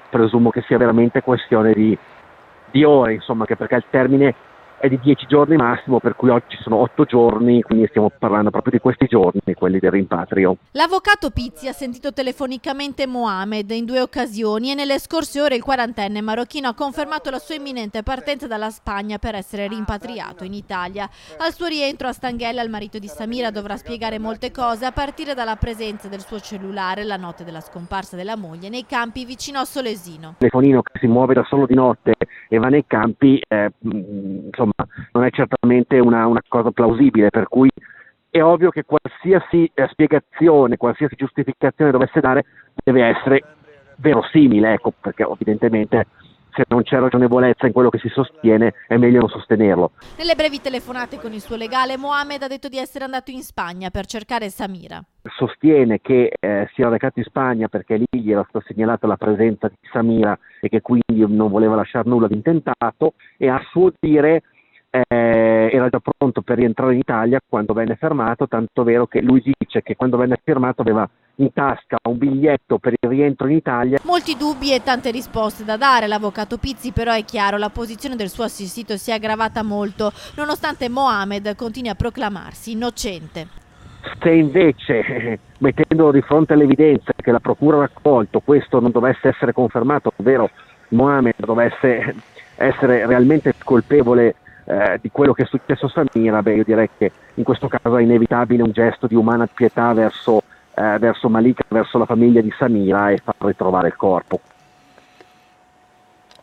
presumo che sia veramente questione di ore, insomma, anche perché il termine è di 10 giorni massimo, per cui oggi sono 8 giorni, quindi stiamo parlando proprio di questi giorni, quelli del rimpatrio. L'avvocato Pizzi ha sentito telefonicamente Mohamed in 2 occasioni e nelle scorse ore il quarantenne marocchino ha confermato la sua imminente partenza dalla Spagna per essere rimpatriato in Italia. Al suo rientro a Stanghella il marito di Samira dovrà spiegare molte cose, a partire dalla presenza del suo cellulare la notte della scomparsa della moglie nei campi vicino a Solesino. Il telefonino che si muove da solo di notte e va nei campi, insomma, non è certamente una cosa plausibile, per cui è ovvio che qualsiasi spiegazione, qualsiasi giustificazione dovesse dare deve essere verosimile, ecco, perché evidentemente se non c'è ragionevolezza in quello che si sostiene è meglio non sostenerlo. Nelle brevi telefonate con il suo legale, Mohamed ha detto di essere andato in Spagna per cercare Samira. Sostiene che sia recato in Spagna perché lì gli era stata segnalata la presenza di Samira e che quindi non voleva lasciare nulla di intentato, e a suo dire era già pronto per rientrare in Italia quando venne fermato, tanto vero che lui dice che quando venne fermato aveva in tasca un biglietto per il rientro in Italia. Molti dubbi e tante risposte da dare. L'avvocato Pizzi però è chiaro, la posizione del suo assistito si è aggravata molto, nonostante Mohamed continui a proclamarsi innocente. Se invece, mettendolo di fronte all'evidenza che la procura ha raccolto, questo non dovesse essere confermato, ovvero Mohamed dovesse essere realmente colpevole di quello che è successo a Samira, io direi che in questo caso è inevitabile un gesto di umana pietà verso Malika, verso la famiglia di Samira, e far ritrovare il corpo.